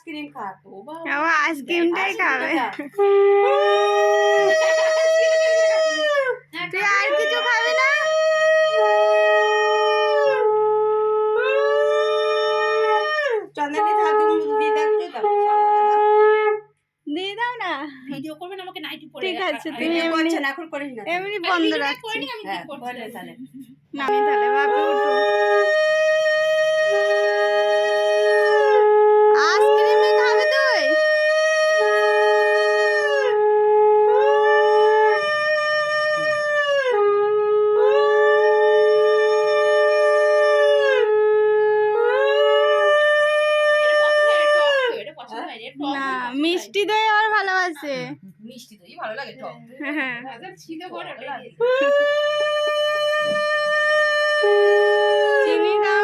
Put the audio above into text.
Ice cream খা। ও বাবা, ও আইসক্রিমটাই খাবে। তুই আর কিছু খাবি না? চন্দনী ধাদু দিয়ে দেখছো তো? দিয়ে দাও না। ভিডিও করবেন আমাকে নাইটি পরে? ঠিক আছে, তুমি ভিডিও এমনি করছে না, এখন করিস না। এমনি বন্ধ রাখছি। আমি কি হ্যাঁ, করছি? করলে তাহলে। না আমি তাহলে বাপি উঠো। আইসক্রিমই খাবি তুই? এটা পছন্দ হয়, টক তো, এটা পছন্দ হয়, এটা টক না, দই পছন্দ হয়। মিষ্টি দই আর ভালোবাসে। মিষ্টি দই ভালো লাগে, টক দই হ্যাঁ। আচ্ছা, ছিঁড়ে বড় লাগে। চিনি দাও